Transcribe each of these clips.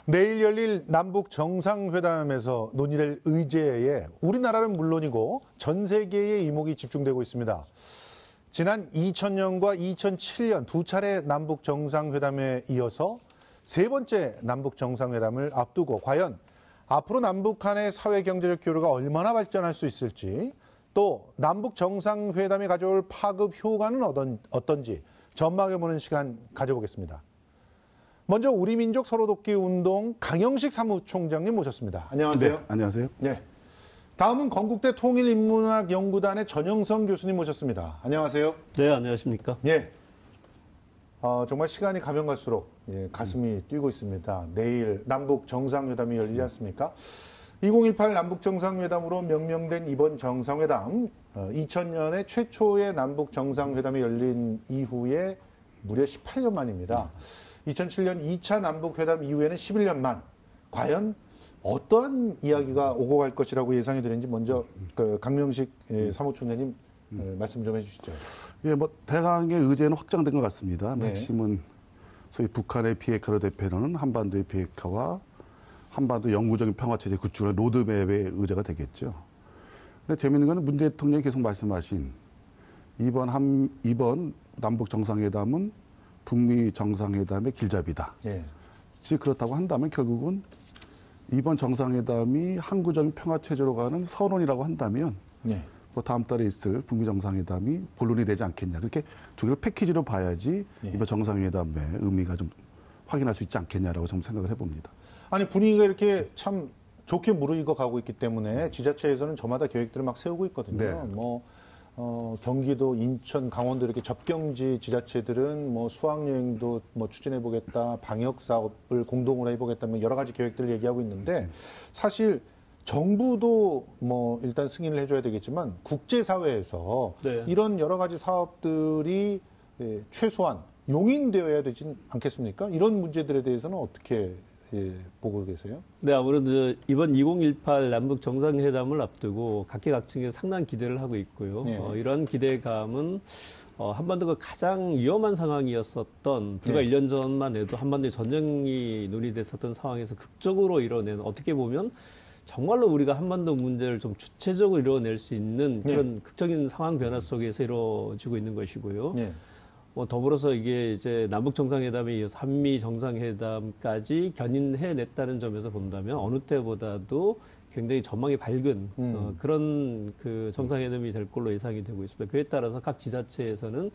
내일 열릴 남북 정상회담에서 논의될 의제에 우리나라는 물론이고 전 세계의 이목이 집중되고 있습니다. 지난 2000년과 2007년 두 차례 남북 정상회담에 이어서 세 번째 남북 정상회담을 앞두고 과연 앞으로 남북 간의 사회 경제적 교류가 얼마나 발전할 수 있을지, 또 남북 정상회담이 가져올 파급 효과는 어떤지 전망해보는 시간 가져보겠습니다. 먼저 우리민족 서로돕기 운동 강영식 사무총장님 모셨습니다. 안녕하세요. 네, 안녕하세요. 네. 다음은 건국대 통일인문학연구단의 전영성 교수님 모셨습니다. 안녕하세요. 네, 안녕하십니까. 예. 정말 시간이 가면 갈수록 가슴이 뛰고 있습니다. 내일 남북 정상회담이 열리지 않습니까? 2018 남북 정상회담으로 명명된 이번 정상회담, 2000년에 최초의 남북 정상회담이 열린 이후에 무려 18년 만입니다. 2007년 2차 남북회담 이후에는 11년 만. 과연 어떠한 이야기가 오고 갈 것이라고 예상이 되는지 먼저 강명식 사무총장님 말씀 좀 해주시죠. 예, 대강의 의제는 확장된 것 같습니다. 네. 핵심은 소위 북한의 비핵화로 대표하는 한반도의 비핵화와 한반도 영구적인 평화체제 구축의 로드맵의 의제가 되겠죠. 근데 재미있는 건 문 대통령이 계속 말씀하신 이번 남북 정상회담은 북미 정상회담의 길잡이다. 예. 즉 그렇다고 한다면 결국은 이번 정상회담이 항구적인 평화체제로 가는 선언이라고 한다면 예. 다음 달에 있을 북미 정상회담이 본론이 되지 않겠냐. 그렇게 두 개를 패키지로 봐야지 예. 이번 정상회담의 의미가 좀 확인할 수 있지 않겠냐라고 좀 생각을 해봅니다. 아니, 분위기가 이렇게 참 좋게 무르익어 가고 있기 때문에 지자체에서는 저마다 계획들을 막 세우고 있거든요. 네. 경기도, 인천, 강원도 이렇게 접경지 지자체들은 수학여행도 추진해보겠다, 방역사업을 공동으로 해보겠다, 여러 가지 계획들을 얘기하고 있는데, 사실 정부도 일단 승인을 해줘야 되겠지만 국제사회에서 네. 이런 여러 가지 사업들이 최소한 용인되어야 되지 않겠습니까? 이런 문제들에 대해서는 어떻게 보고 계세요? 네, 아무래도 이번 2018 남북 정상회담을 앞두고 각계각층에서 상당한 기대를 하고 있고요. 네. 이런 기대감은 한반도가 가장 위험한 상황이었었던 불과 네. 1년 전만 해도 한반도의 전쟁이 논의됐었던 상황에서 극적으로 이뤄낸, 어떻게 보면 정말로 우리가 한반도 문제를 좀 주체적으로 이뤄낼 수 있는 그런 극적인 상황 변화 속에서 이루어지고 있는 것이고요. 네. 더불어서 이게 이제 남북 정상회담에 이어서 한미 정상회담까지 견인해냈다는 점에서 본다면 어느 때보다도 굉장히 전망이 밝은 그런 그 정상회담이 될 걸로 예상이 되고 있습니다. 그에 따라서 각 지자체에서는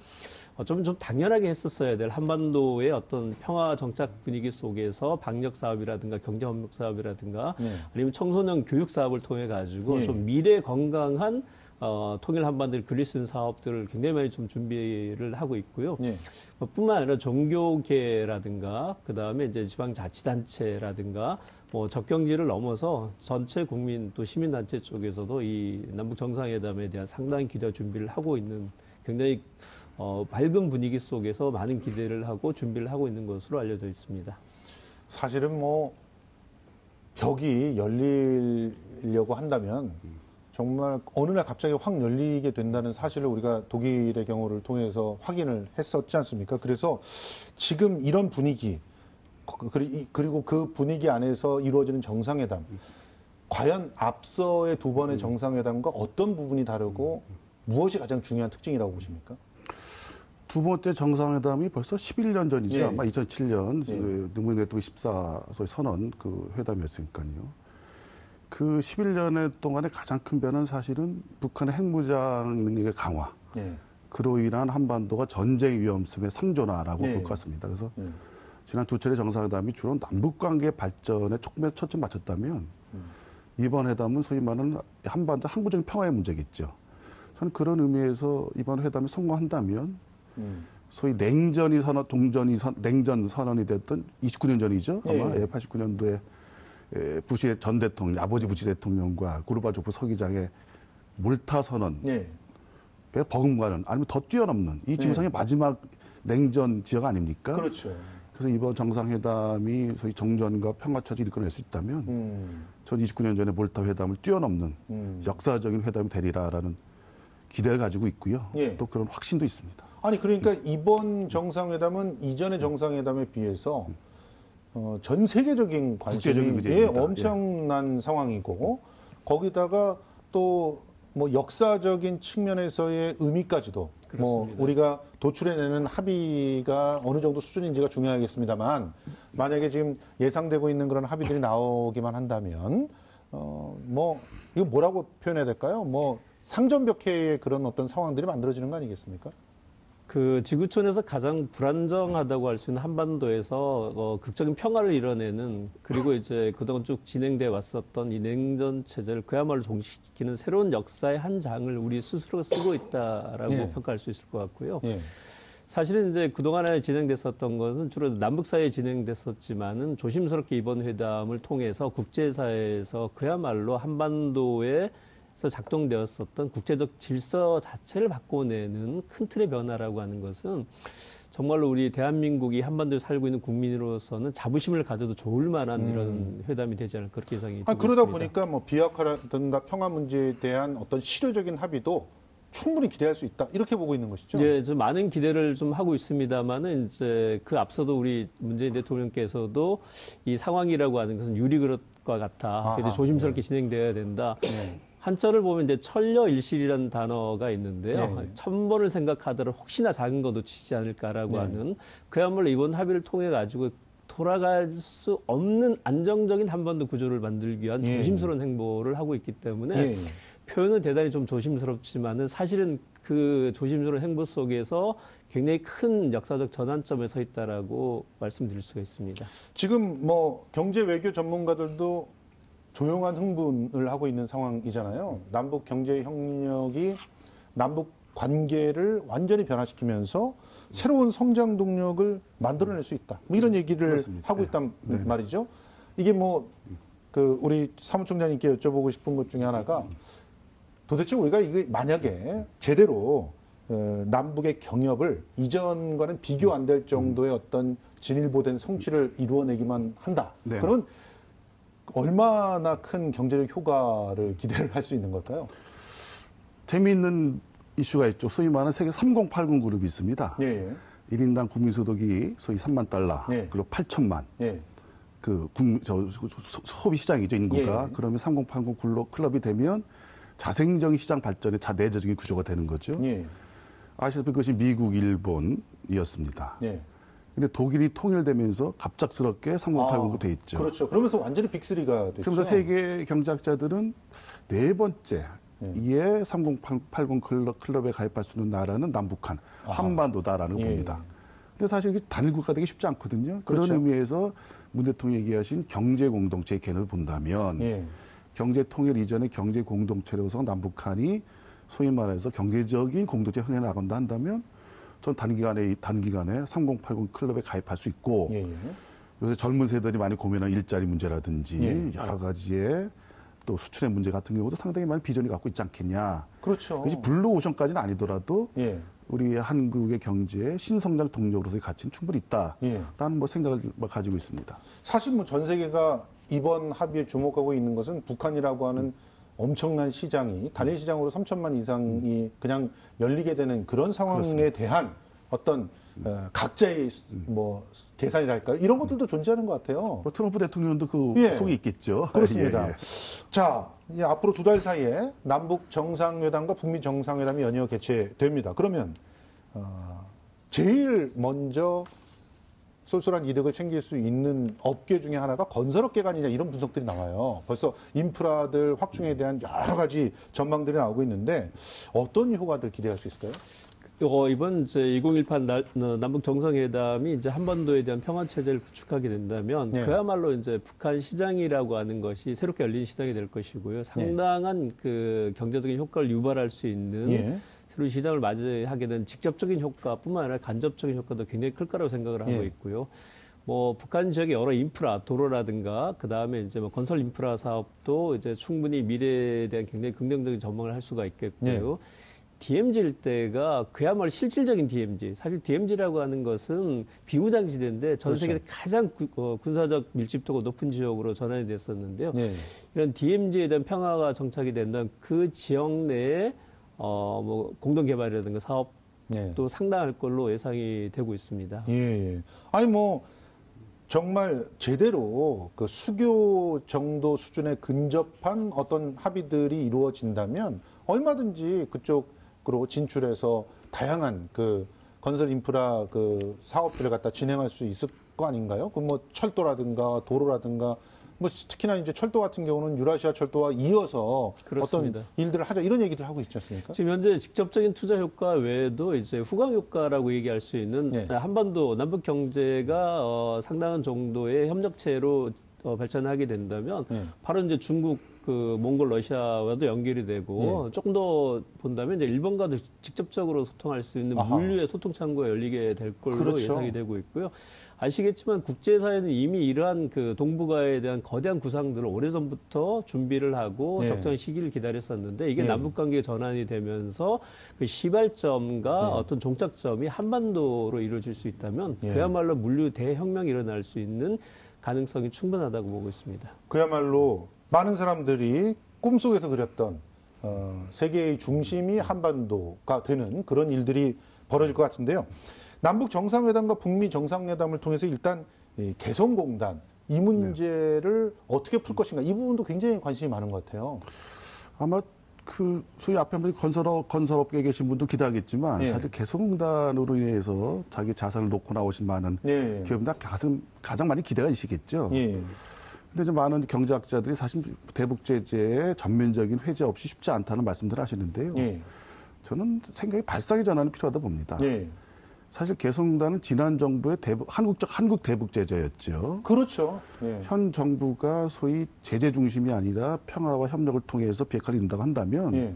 좀 당연하게 했었어야 될 한반도의 어떤 평화 정착 분위기 속에서 방역 사업이라든가 경제 협력 사업이라든가 아니면 청소년 교육 사업을 통해 가지고 좀 미래 건강한 통일 한반도를 그릴 수 있는 사업들을 굉장히 많이 좀 준비를 하고 있고요. 뿐만 아니라 종교계라든가 그다음에 이제 지방자치단체라든가 접경지를 넘어서 전체 국민 또 시민단체 쪽에서도 이 남북 정상회담에 대한 상당한 기대 준비를 하고 있는, 굉장히 밝은 분위기 속에서 많은 기대를 하고 준비를 하고 있는 것으로 알려져 있습니다. 사실은 벽이 열리려고 한다면 정말 어느 날 갑자기 확 열리게 된다는 사실을 우리가 독일의 경우를 통해서 확인을 했었지 않습니까? 그래서 지금 이런 분위기, 그리고 그 분위기 안에서 이루어지는 정상회담, 과연 앞서의 두 번의 정상회담과 어떤 부분이 다르고 무엇이 가장 중요한 특징이라고 보십니까? 두 번째 정상회담이 벌써 11년 전이죠. 예. 아마 2007년 노무현 대통령 14소위 선언 그 회담이었으니까요. 그 11년 동안의 가장 큰 변화는 사실은 북한의 핵무장 능력의 강화. 그로 인한 한반도가 전쟁 위험성의 상존화라고 볼 것 같습니다. 그래서 지난 두 차례 정상회담이 주로 남북관계 발전에 초점 맞췄다면 이번 회담은 소위 말하는 한반도 항구적인 평화의 문제겠죠. 저는 그런 의미에서 이번 회담이 성공한다면 소위 냉전 선언이 됐던 29년 전이죠. 아마 89년도에 부시 전 대통령, 아버지 부시 대통령과 고르바초프 서기장의 몰타 선언, 버금가는 아니면 더 뛰어넘는 이 지구상의 마지막 냉전 지역 아닙니까? 그렇죠. 그래서 이번 정상회담이 소위 정전과 평화체제를 이끌어낼 수 있다면 전 29년 전에 몰타 회담을 뛰어넘는 역사적인 회담이 되리라라는 기대를 가지고 있고요. 또 그런 확신도 있습니다. 아니, 그러니까 이번 정상회담은 이전의 정상회담에 비해서 전 세계적인 관심이 의제입니다. 엄청난 상황이고 거기다가 또 뭐 역사적인 측면에서의 의미까지도 뭐 우리가 도출해내는 합의가 어느 정도 수준인지가 중요하겠습니다만 만약에 지금 예상되고 있는 그런 합의들이 나오기만 한다면 뭐 이거 뭐라고 표현해야 될까요? 뭐 상전벽해의 그런 어떤 상황들이 만들어지는 거 아니겠습니까? 그 지구촌에서 가장 불안정하다고 할 수 있는 한반도에서 극적인 평화를 이뤄내는 그리고 이제 그동안 쭉 진행돼 왔었던 이 냉전 체제를 그야말로 종식시키는 새로운 역사의 한 장을 우리 스스로가 쓰고 있다라고 예. 평가할 수 있을 것 같고요. 예. 사실은 이제 그동안에 진행됐었던 것은 주로 남북 사이에 진행됐었지만은 조심스럽게 이번 회담을 통해서 국제사회에서 그야말로 한반도에 작동되었었던 국제적 질서 자체를 바꿔내는 큰 틀의 변화라고 하는 것은 정말로 우리 대한민국이 한반도에 살고 있는 국민으로서는 자부심을 가져도 좋을 만한 이런 회담이 되지 않을까 그렇게 예상이 되고 그러다 있습니다. 보니까 뭐 비핵화라든가 평화 문제에 대한 어떤 실효적인 합의도 충분히 기대할 수 있다 이렇게 보고 있는 것이죠. 예, 좀 많은 기대를 좀 하고 있습니다만은 이제 그 앞서도 우리 문재인 대통령께서도 이 상황이라고 하는 것은 유리그릇과 같아. 굉장히 조심스럽게 진행되어야 된다. 한자를 보면 이제 천려일실이라는 단어가 있는데요. 천 번을 생각하더라도 혹시나 작은 거 놓치지 않을까라고 하는 그야말로 이번 합의를 통해 가지고 돌아갈 수 없는 안정적인 한반도 구조를 만들기 위한 조심스러운 행보를 하고 있기 때문에 표현은 대단히 좀 조심스럽지만은 사실은 그 조심스러운 행보 속에서 굉장히 큰 역사적 전환점에 서 있다라고 말씀드릴 수가 있습니다. 지금 뭐 경제 외교 전문가들도 조용한 흥분을 하고 있는 상황이잖아요. 남북 경제 협력이 남북 관계를 완전히 변화시키면서 새로운 성장 동력을 만들어낼 수 있다. 뭐 이런 얘기를 그렇습니다. 하고 있단 말이죠. 이게 뭐 그 우리 사무총장님께 여쭤보고 싶은 것 중에 하나가 도대체 우리가 이게 만약에 제대로 남북의 경협을 이전과는 비교 안 될 정도의 어떤 진일보된 성취를 이루어내기만 한다. 네. 그러면 얼마나 큰 경제적 효과를 기대를 할 수 있는 걸까요? 재미있는 이슈가 있죠. 소위 말하는 세계 3080 그룹이 있습니다. 예. 1인당 국민소득이 소위 3만 달러, 예. 그리고 8천만. 예. 그 소비 시장이죠, 인구가. 예. 그러면 3080 클럽이 되면 자생적인 시장 발전의 내재적인 구조가 되는 거죠. 예. 아시다시피 그것이 미국, 일본이었습니다. 예. 근데 독일이 통일되면서 갑작스럽게 3080로 돼 있죠. 그렇죠. 그러면서 완전히 빅3가 됐죠. 그러면서 세계 경제학자들은 네 번째 이에 3080 클럽에 가입할 수 있는 나라는 남북한, 한반도다라는 걸 봅니다. 근데 사실 이게 단일 국가 되기 쉽지 않거든요. 그렇죠. 그런 의미에서 문 대통령이 얘기하신 경제 공동체의 개념을 본다면 경제 통일 이전의 경제 공동체로서 남북한이 소위 말해서 경제적인 공동체 흥해 나간다 한다면 전 단기간에 3080 클럽에 가입할 수 있고 요새 젊은 세대들이 많이 고민하는 일자리 문제라든지 여러 가지의 또 수출의 문제 같은 경우도 상당히 많은 비전이 갖고 있지 않겠냐. 그렇죠. 그것이 블루오션까지는 아니더라도 우리 한국의 경제의 신성장 동력으로서의 가치는 충분히 있다라는 뭐 생각을 가지고 있습니다. 사실 뭐 전 세계가 이번 합의에 주목하고 있는 것은 북한이라고 하는 엄청난 시장이 단일 시장으로 3천만 이상이 그냥 열리게 되는 그런 상황에 그렇습니다. 대한 어떤 각자의 뭐 계산이랄까요? 이런 것들도 존재하는 것 같아요. 뭐 트럼프 대통령도 그 속에 있겠죠. 그렇습니다. 예. 자, 이제 앞으로 2달 사이에 남북 정상회담과 북미 정상회담이 연이어 개최됩니다. 그러면 제일 먼저 쏠쏠한 이득을 챙길 수 있는 업계 중에 하나가 건설업계가 아니냐 이런 분석들이 나와요. 벌써 인프라들 확충에 대한 여러 가지 전망들이 나오고 있는데 어떤 효과들 기대할 수 있을까요? 이번 이제 2018 남북 정상회담이 이제 한반도에 대한 평화 체제를 구축하게 된다면 그야말로 이제 북한 시장이라고 하는 것이 새롭게 열린 시장이 될 것이고요. 상당한 그 경제적인 효과를 유발할 수 있는 새로운 시장을 맞이하게 된 직접적인 효과뿐만 아니라 간접적인 효과도 굉장히 클 거라고 생각을 하고 있고요. 뭐 북한 지역의 여러 인프라, 도로라든가 그 다음에 이제 뭐 건설 인프라 사업도 이제 충분히 미래에 대한 굉장히 긍정적인 전망을 할 수가 있겠고요. DMZ 일대가 그야말로 실질적인 DMZ. 사실 DMZ라고 하는 것은 비무장지대인데 전 세계 가장 군사적 밀집도가 높은 지역으로 전환이 됐었는데요. 이런 DMZ에 대한 평화가 정착이 된다면 그 지역 내에 뭐 공동 개발이라든가 사업도 상당할 걸로 예상이 되고 있습니다. 아니 뭐 정말 제대로 그 수교 정도 수준에 근접한 어떤 합의들이 이루어진다면 얼마든지 그쪽으로 진출해서 다양한 그 건설 인프라 그 사업들을 갖다 진행할 수 있을 거 아닌가요? 그 뭐 철도라든가 도로라든가 뭐 특히나 이제 철도 같은 경우는 유라시아 철도와 이어서 그렇습니다. 어떤 일들을 하자 이런 얘기를 하고 있지 않습니까? 지금 현재 직접적인 투자 효과 외에도 이제 후광 효과라고 얘기할 수 있는 네. 한반도 남북 경제가 상당한 정도의 협력체로 발전하게 된다면 바로 이제 중국 그 몽골 러시아와도 연결이 되고 조금 더 본다면 이제 일본과도 직접적으로 소통할 수 있는 아하. 물류의 소통 창구가 열리게 될 걸로 그렇죠. 예상이 되고 있고요. 아시겠지만 국제사회는 이미 이러한 그 동북아에 대한 거대한 구상들을 오래전부터 준비를 하고 네. 적정한 시기를 기다렸었는데 이게 네. 남북관계 전환이 되면서 그 시발점과 어떤 종착점이 한반도로 이루어질 수 있다면 네. 그야말로 물류 대혁명이 일어날 수 있는 가능성이 충분하다고 보고 있습니다. 그야말로 많은 사람들이 꿈속에서 그렸던 세계의 중심이 한반도가 되는 그런 일들이 벌어질 것 같은데요. 남북 정상회담과 북미 정상회담을 통해서 일단 이 개성공단 이 문제를 어떻게 풀 것인가 이 부분도 굉장히 관심이 많은 것 같아요. 아마 그 소위 앞에 한번 건설업계에 계신 분도 기대하겠지만 예. 사실 개성공단으로 인해서 자기 자산을 놓고 나오신 많은 예. 기업들 가장 많이 기대가 있으시겠죠. 예. 근데 이제 많은 경제학자들이 사실 대북 제재의 전면적인 회제 없이 쉽지 않다는 말씀들을 하시는데요. 예. 저는 생각이 발상의 전환이 필요하다 봅니다. 예. 사실 개성공단은 지난 정부의 한국 대북 제재였죠. 그렇죠. 예. 현 정부가 소위 제재 중심이 아니라 평화와 협력을 통해서 비핵화를 이룬다고 한다면 예.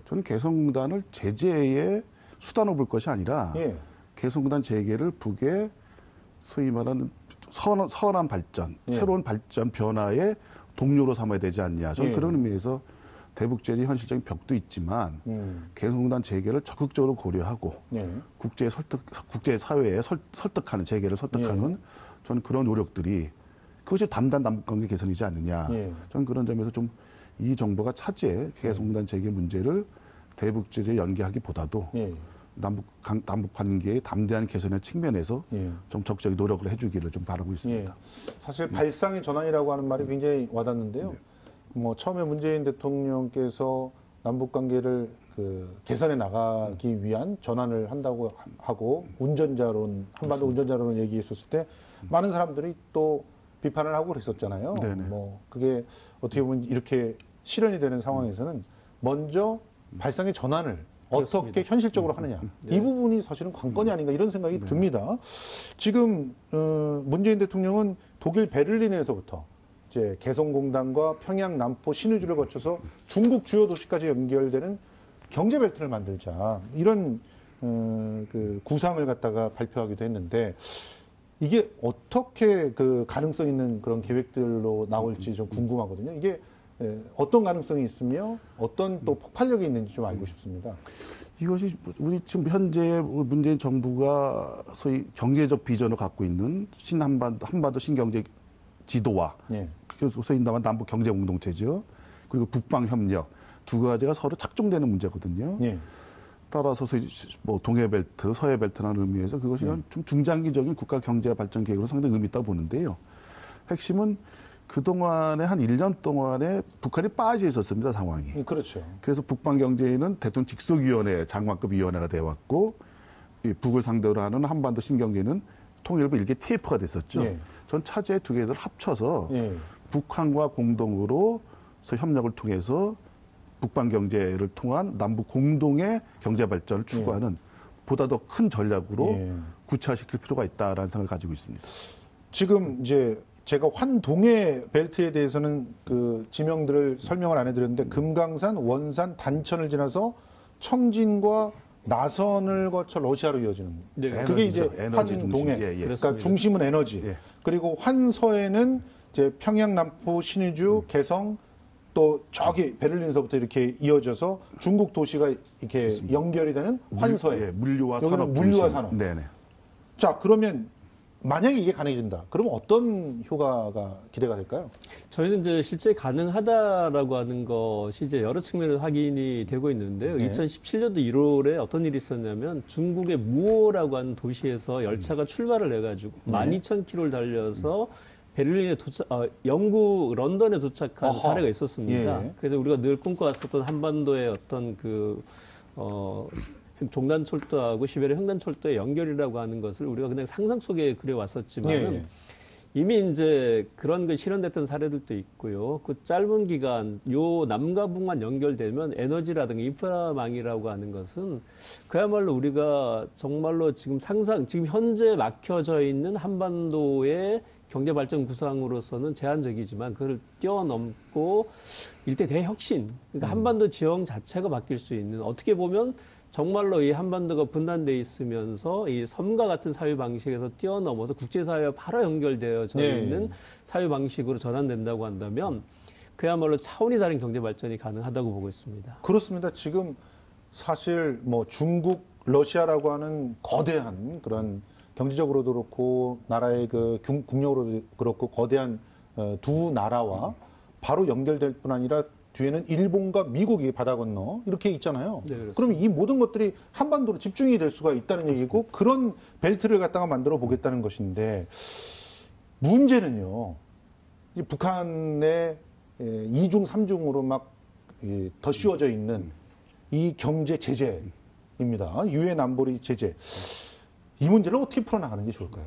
저는 개성공단을 제재의 수단으로 볼 것이 아니라 예. 개성공단 재개를 북의 소위 말하는 선한 발전, 예. 새로운 발전 변화의 동료로 삼아야 되지 않냐. 저는 예. 그런 의미에서 대북 제재 현실적인 벽도 있지만 개성공단 재개를 적극적으로 고려하고 예. 국제 사회에 설득하는 재개를 설득하는 저는 그런 노력들이 그것이 담단 남북관계 개선이지 않느냐. 예. 저는 그런 점에서 좀 이 정부가 차제 개성공단 재개 문제를 대북 제재 연계하기보다도 예. 남북 관계의 담대한 개선의 측면에서 예. 좀 적극적인 노력을 해주기를 좀 바라고 있습니다. 예. 사실 발상의 전환이라고 하는 말이 굉장히 와닿는데요. 뭐 처음에 문재인 대통령께서 남북 관계를 그 개선해 나가기 위한 전환을 한다고 하고 한반도 운전자론 얘기했었을 때 많은 사람들이 또 비판을 하고 그랬었잖아요. 네네. 뭐 그게 어떻게 보면 이렇게 실현이 되는 상황에서는 먼저 발상의 전환을 어떻게 현실적으로 하느냐. 이 부분이 사실은 관건이 아닌가 이런 생각이 듭니다. 지금 문재인 대통령은 독일 베를린에서부터 이제 개성공단과 평양 남포 신의주를 거쳐서 중국 주요 도시까지 연결되는 경제벨트를 만들자 이런 그 구상을 갖다가 발표하기도 했는데 이게 어떻게 그 가능성 있는 그런 계획들로 나올지 좀 궁금하거든요. 이게 어떤 가능성이 있으며 어떤 또 폭발력이 있는지 좀 알고 싶습니다. 이것이 우리 지금 현재 문재인 정부가 소위 경제적 비전을 갖고 있는 한반도 신경제 지도와 예. 소위 남북 경제 공동체죠. 그리고 북방 협력 두 가지가 서로 착종되는 문제거든요. 예. 따라서 소위 뭐 동해벨트, 서해벨트라는 의미에서 그것이 좀 중장기적인 국가 경제 발전 계획으로 상당히 의미 있다고 보는데요. 핵심은 그동안에 한 1년 동안에 북한이 빠져 있었습니다, 상황이. 그렇죠. 그래서 북방경제에는 대통령 직속위원회, 장관급 위원회가 되어왔고 이 북을 상대로 하는 한반도 신경제는 통일부 일개 TF가 됐었죠. 예. 전 차제 두 개를 합쳐서 예. 북한과 공동으로 협력을 통해서 북방 경제를 통한 남북 공동의 경제 발전을 추구하는 보다 더 큰 전략으로 구체화시킬 필요가 있다라는 생각을 가지고 있습니다. 지금 이제 제가 환동해 벨트에 대해서는 그 지명들을 설명을 안 해드렸는데 금강산, 원산, 단천을 지나서 청진과 나선을 거쳐 러시아로 이어지는. 네, 그게 이제 에너지 환동해. 중심. 예, 예. 그러니까 중심은 에너지. 예. 그리고 환서에는 이제 평양, 남포, 신의주, 개성 또 저기 베를린서부터 이렇게 이어져서 중국 도시가 이렇게 그렇습니다. 연결이 되는 환서에. 물류와 여기는 산업 물류와 중심. 산업. 네네. 자, 그러면 만약에 이게 가능해진다. 그러면 어떤 효과가 기대가 될까요? 저희는 이제 실제 가능하다라고 하는 것이 이제 여러 측면에서 확인이 되고 있는데요. 네. 2017년도 1월에 어떤 일이 있었냐면 중국의 무오라고 하는 도시에서 열차가 출발을 해가지고 12,000km를 달려서 베를린에 영국 런던에 도착한 어허. 사례가 있었습니다. 예. 그래서 우리가 늘 꿈꿔왔었던 한반도의 어떤 종단철도하고 시베리아 횡단철도의 연결이라고 하는 것을 우리가 그냥 상상 속에 그려왔었지만은 예. 이미 이제 그런 게 실현됐던 사례들도 있고요. 그 짧은 기간 요 남과 북만 연결되면 에너지라든가 인프라망이라고 하는 것은 그야말로 우리가 정말로 지금 현재 막혀져 있는 한반도의 경제 발전 구상으로서는 제한적이지만 그걸 뛰어넘고 일대 대혁신, 그러니까 한반도 지형 자체가 바뀔 수 있는, 어떻게 보면 정말로 이 한반도가 분단돼 있으면서 이 섬과 같은 사회 방식에서 뛰어넘어서 국제사회와 바로 연결되어져 네. 있는 사회 방식으로 전환된다고 한다면 그야말로 차원이 다른 경제 발전이 가능하다고 보고 있습니다. 그렇습니다. 지금 사실 뭐 중국, 러시아라고 하는 거대한 그런 경제적으로도 그렇고 나라의 그 국력으로도 그렇고 거대한 두 나라와 바로 연결될 뿐 아니라 뒤에는 일본과 미국이 바다 건너 이렇게 있잖아요. 네, 그렇습니다. 그러면 이 모든 것들이 한반도로 집중이 될 수가 있다는 얘기고 그런 벨트를 갖다가 만들어 보겠다는 것인데 문제는요. 이 북한의 2중, 3중으로 막 더 씌워져 있는 이 경제 제재입니다. 유엔 안보리 제재. 이 문제를 어떻게 풀어나가는 게 좋을까요?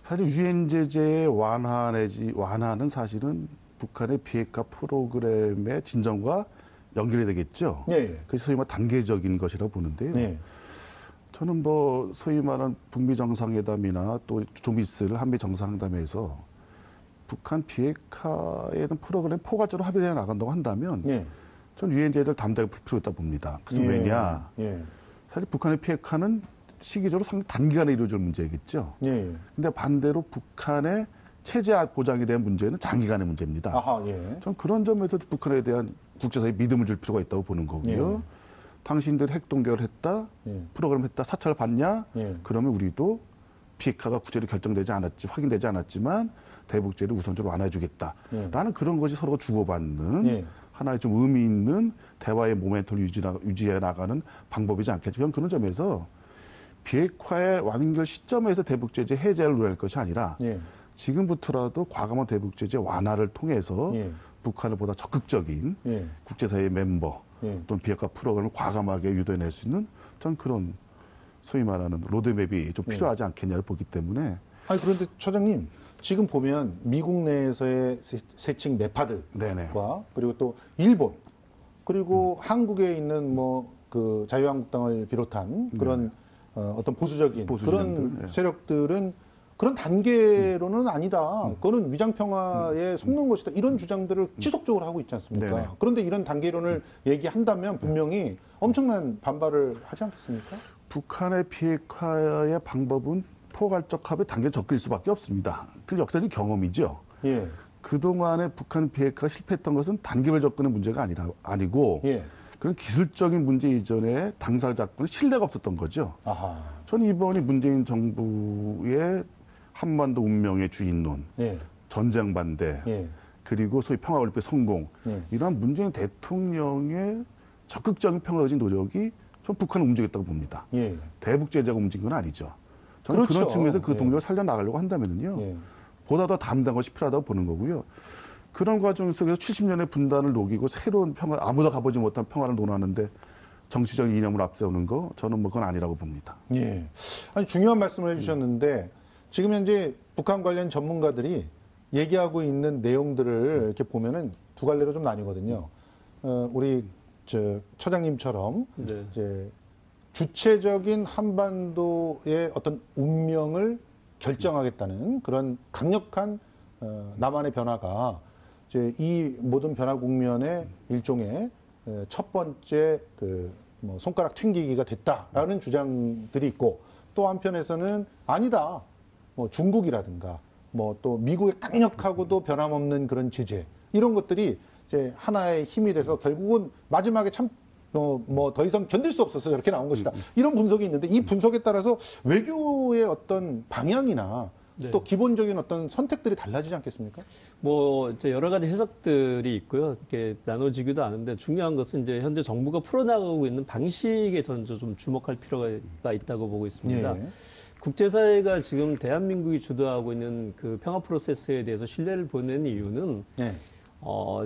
사실 유엔 제재의 완화는 사실은 북한의 비핵화 프로그램의 진정과 연결이 되겠죠. 네. 그래서 소위 말 단계적인 것이라고 보는데요. 네. 저는 뭐 소위 말하는 북미 정상회담이나 또 좀 있을 한미 정상회담에서 북한 비핵화에 대한 프로그램 포괄적으로 합의되어 나간다고 한다면 네. 전 유엔 제재를 담대하게 풀 필요가 있다고 봅니다. 그래서 예. 왜냐? 예. 사실 북한의 비핵화는 시기적으로 상당히 단기간에 이루어질 문제겠죠. 예. 근데 반대로 북한의 체제 보장에 대한 문제는 장기간의 문제입니다. 아하, 예. 전 그런 점에서 북한에 대한 국제사회에 믿음을 줄 필요가 있다고 보는 거고요. 예. 당신들 핵 동결했다, 예. 프로그램 했다, 사찰 받냐? 예. 그러면 우리도 비핵화가 구체적으로 결정되지 않았지, 확인되지 않았지만 대북제를 우선적으로 완화해주겠다라는 그런 것이 서로가 주고받는 예. 하나의 좀 의미 있는 대화의 모멘텀을 유지해 나가는 방법이지 않겠죠. 저는 그런 점에서 비핵화의 완결 시점에서 대북제재 해제를 노릴 것이 아니라 예. 지금부터라도 과감한 대북제재 완화를 통해서 예. 북한을 보다 적극적인 예. 국제사회 멤버 예. 또는 비핵화 프로그램을 과감하게 유도해낼 수 있는 전 그런 소위 말하는 로드맵이 좀 필요하지 않겠냐를 보기 때문에 아니, 그런데 처장님, 지금 보면 미국 내에서의 세칙 네네. 내파들과 그리고 또 일본, 그리고 한국에 있는 뭐 그 자유한국당을 비롯한 그런 어떤 보수적인 보수 그런 진영들, 예. 세력들은 그런 단계로는 아니다. 그거는 위장평화에 속는 것이다. 이런 주장들을 지속적으로 하고 있지 않습니까? 네네. 그런데 이런 단계론을 얘기한다면 분명히 엄청난 반발을 하지 않겠습니까? 북한의 비핵화의 방법은 포괄적 합의 단계 적일 수밖에 없습니다. 그 역사적 경험이죠. 예. 그동안에 북한 비핵화가 실패했던 것은 단계별 접근의 문제가 아니고 예. 그런 기술적인 문제 이전에 당사자권의 신뢰가 없었던 거죠. 아하. 저는 이번이 문재인 정부의 한반도 운명의 주인론, 예. 전쟁 반대, 예. 그리고 소위 평화올림픽 성공, 예. 이러한 문재인 대통령의 적극적인 평화적인 노력이 전 북한을 움직였다고 봅니다. 예. 대북 제재가 움직인 건 아니죠. 저는 그렇죠. 그런 측면에서 그 예. 동력을 살려나가려고 한다면요. 예. 보다 더 담대한 것이 필요하다고 보는 거고요. 그런 과정 속에서 70년의 분단을 녹이고 새로운 평화, 아무도 가보지 못한 평화를 논하는데 정치적인 이념을 앞세우는 거, 저는 뭐 그건 아니라고 봅니다. 예. 아니, 중요한 말씀을 해주셨는데, 지금 현재 북한 관련 전문가들이 얘기하고 있는 내용들을 이렇게 보면은 두 갈래로 좀 나뉘거든요. 우리 처장님처럼 네. 이제 주체적인 한반도의 어떤 운명을 결정하겠다는 그런 강력한 남한의 변화가 이제 이 모든 변화 국면의 일종의 첫 번째 뭐 손가락 튕기기가 됐다라는 주장들이 있고, 또 한편에서는 아니다. 뭐 중국이라든가 뭐 또 미국의 강력하고도 변함없는 그런 제재, 이런 것들이 이제 하나의 힘이 돼서 결국은 마지막에 참 뭐 더 이상 견딜 수 없어서 저렇게 나온 것이다. 이런 분석이 있는데 이 분석에 따라서 외교의 어떤 방향이나 네. 또 기본적인 어떤 선택들이 달라지지 않겠습니까? 뭐 이제 여러 가지 해석들이 있고요. 이렇게 나눠지기도 하는데 중요한 것은 이제 현재 정부가 풀어나가고 있는 방식에 저는 좀 주목할 필요가 있다고 보고 있습니다. 예. 국제사회가 지금 대한민국이 주도하고 있는 그 평화 프로세스에 대해서 신뢰를 보내는 이유는 예.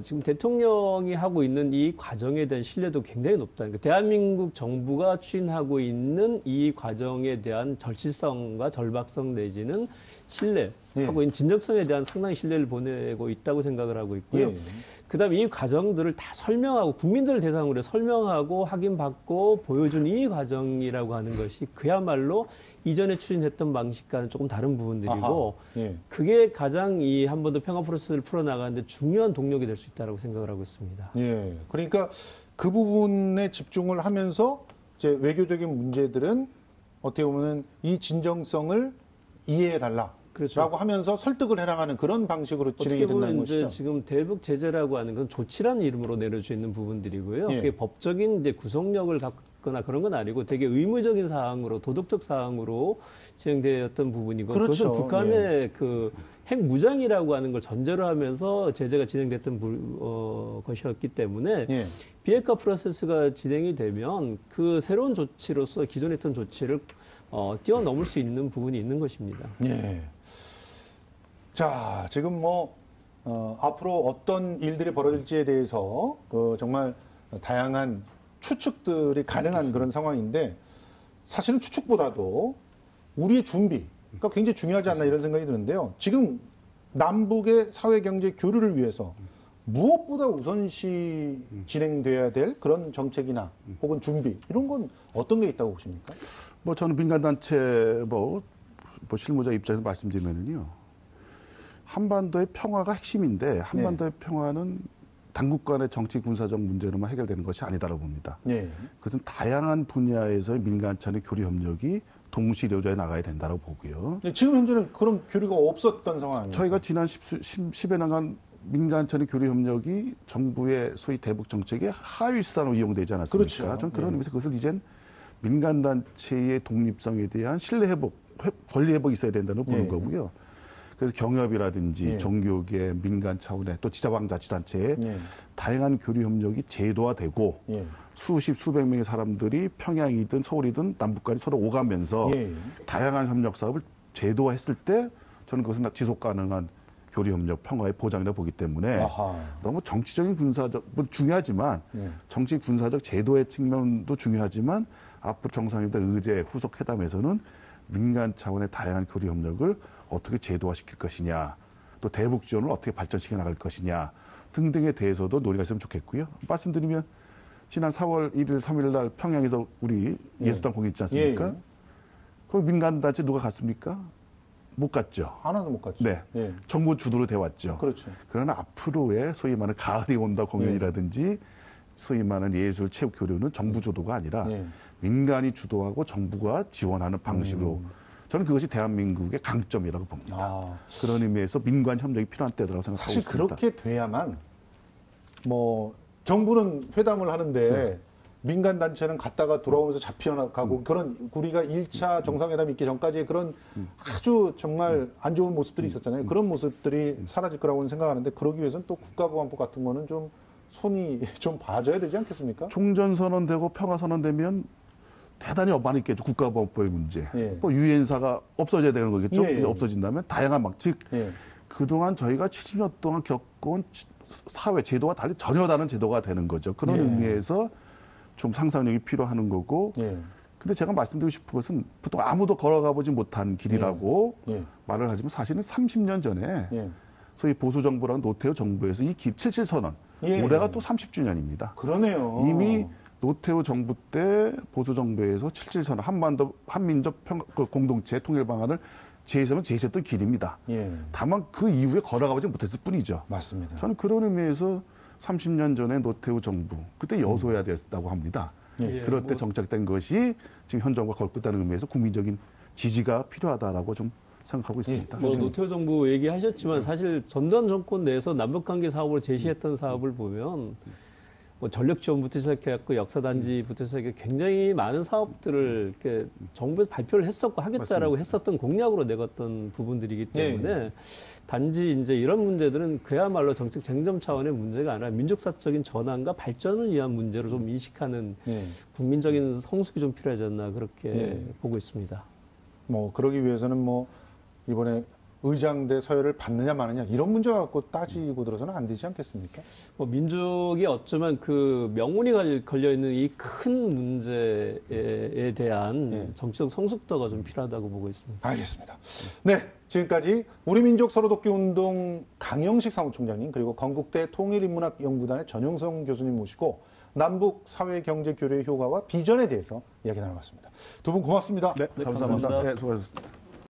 지금 대통령이 하고 있는 이 과정에 대한 신뢰도 굉장히 높다. 그러니까 대한민국 정부가 추진하고 있는 이 과정에 대한 절실성과 절박성 내지는 신뢰, 하고 있는 진정성에 대한 상당히 신뢰를 보내고 있다고 생각을 하고 있고요. 예. 그다음에 이 과정들을 다 설명하고 국민들을 대상으로 설명하고 확인받고 보여준 이 과정이라고 하는 것이 그야말로 이전에 추진했던 방식과는 조금 다른 부분들이고 예. 그게 가장 이 한 번 더 평화 프로세스를 풀어나가는데 중요한 동력이 될 수 있다고 생각을 하고 있습니다. 예. 그러니까 그 부분에 집중을 하면서 이제 외교적인 문제들은 어떻게 보면은 이 진정성을 이해해달라. 그렇죠. 라고 하면서 설득을 해나가는 그런 방식으로 진행이 어떻게 된다는 보면 이제 것이죠. 지금 대북 제재라고 하는 건 조치라는 이름으로 내려져 있는 부분들이고요. 예. 그게 법적인 이제 구속력을 갖거나 그런 건 아니고 되게 의무적인 사항으로 도덕적 사항으로 진행되었던 부분이고 그렇죠. 그것은 북한의 그 핵무장이라고 하는 걸 전제로 하면서 제재가 진행됐던 것이었기 때문에 예. 비핵화 프로세스가 진행이 되면 그 새로운 조치로서 기존에 있던 조치를 뛰어넘을 수 있는 부분이 있는 것입니다. 예. 자, 지금 뭐, 앞으로 어떤 일들이 벌어질지에 대해서 정말 다양한 추측들이 가능한 그런 상황인데 사실은 추측보다도 우리의 준비가 굉장히 중요하지 않나 이런 생각이 드는데요. 지금 남북의 사회 경제 교류를 위해서 무엇보다 우선시 진행돼야 될 그런 정책이나 혹은 준비 이런 건 어떤 게 있다고 보십니까? 뭐 저는 민간단체 뭐 실무자 입장에서 말씀드리면은요. 한반도의 평화가 핵심인데 한반도의 평화는 당국 간의 정치 군사적 문제로만 해결되는 것이 아니다라고 봅니다. 네. 그것은 다양한 분야에서의 민간차의 교류 협력이 동시 이루어져 나가야 된다고 보고요. 지금 현재는 그런 교류가 없었던 상황이에요. 저희가 지난 10여 년간 민간차의 교류 협력이 정부의 소위 대북 정책의 하위 수단으로 이용되지 않았습니까? 그렇죠. 저는 그런 의미에서 그것을 이젠 민간단체의 독립성에 대한 신뢰 회복, 권리 회복이 있어야 된다는 보는 거고요. 그래서 경협이라든지 종교계, 민간 차원의 또 지자방자치단체의 다양한 교류 협력이 제도화되고 수십, 수백 명의 사람들이 평양이든 서울이든 남북 간이 서로 오가면서 다양한 협력 사업을 제도화했을 때 저는 그것은 지속 가능한 교류 협력 평화의 보장이라고 보기 때문에 너무 정치적인 군사적 뭐 중요하지만 정치 군사적 제도의 측면도 중요하지만 앞으로 정상회담 의제 후속 회담에서는 민간 차원의 다양한 교류 협력을 어떻게 제도화시킬 것이냐, 또 대북 지원을 어떻게 발전시켜 나갈 것이냐 등등에 대해서도 논의가 있으면 좋겠고요. 말씀드리면 지난 4월 1일, 3일 날 평양에서 우리 예술단 공연 있지 않습니까? 거기 민간단체 누가 갔습니까? 못 갔죠. 하나도 못 갔죠. 네. 정부 주도로 돼 왔죠. 그렇죠. 그러나 앞으로의 소위 말하는 가을이 온다 공연이라든지 소위 말하는 예술 체육 교류는 정부 주도가 아니라 민간이 주도하고 정부가 지원하는 방식으로 저는 그것이 대한민국의 강점이라고 봅니다. 그런 의미에서 민관 협력이 필요한 때라고 생각하고 사실 있습니다. 그렇게 돼야만 뭐 정부는 회담을 하는데 민간 단체는 갔다가 돌아오면서 잡혀가고 그런 우리가 1차 정상회담이 있기 전까지의 그런 아주 정말 안 좋은 모습들이 있었잖아요. 그런 모습들이 사라질 거라고는 생각하는데 그러기 위해서는 또 국가보안법 같은 거는 좀 손이 좀 봐줘야 되지 않겠습니까? 종전선언되고 평화선언되면 대단히 많이 있겠죠. 국가보안법의 문제. 뭐 유엔사가 없어져야 되는 거겠죠. 없어진다면 다양한 즉 그동안 저희가 70년 동안 겪어온 사회 제도와 달리 전혀 다른 제도가 되는 거죠. 그런 의미에서 좀 상상력이 필요한 거고. 근데 제가 말씀드리고 싶은 것은 보통 아무도 걸어가 보지 못한 길이라고 말을 하지만 사실은 30년 전에 소위 보수정부라는 노태우 정부에서 이 77선언 올해가 또 30주년입니다. 그러네요. 이미 노태우 정부 때 보수정부에서 77선언 한반도 한민족 공동체 통일 방안을 제시했던 길입니다. 다만 그 이후에 걸어가보지 못했을 뿐이죠. 맞습니다. 저는 그런 의미에서 30년 전에 노태우 정부 그때 여소야됐다고 합니다. 그럴 때 정착된 것이 지금 현 정부가 걸고 있다는 의미에서 국민적인 지지가 필요하다라고 좀 생각하고 있습니다. 뭐 노태우 정부 얘기하셨지만 사실 전두환 정권 내에서 남북관계 사업을 제시했던 사업을 보면 뭐 전력 지원부터 시작해갖고 역사단지부터 시작해 굉장히 많은 사업들을 이렇게 정부에서 발표를 했었고 하겠다라고 맞습니다. 했었던 공약으로 내갔던 부분들이기 때문에 단지 이제 이런 문제들은 그야말로 정책 쟁점 차원의 문제가 아니라 민족사적인 전환과 발전을 위한 문제로 좀 인식하는 국민적인 성숙이 좀 필요하지 않나 그렇게 보고 있습니다. 뭐 그러기 위해서는 뭐 이번에 의장대 서열을 받느냐 마느냐 이런 문제 갖고 따지고 들어서는 안 되지 않겠습니까? 뭐 민족이 어쩌면 그 명운이 걸려 있는 이 큰 문제에 대한 정치적 성숙도가 좀 필요하다고 보고 있습니다. 알겠습니다. 네, 지금까지 우리 민족 서로돕기 운동 강영식 사무총장님 그리고 건국대 통일인문학연구단의 전용성 교수님 모시고 남북 사회 경제 교류의 효과와 비전에 대해서 이야기 나눠봤습니다. 두 분 고맙습니다. 네, 감사합니다. 감사합니다. 네, 수고하셨습니다.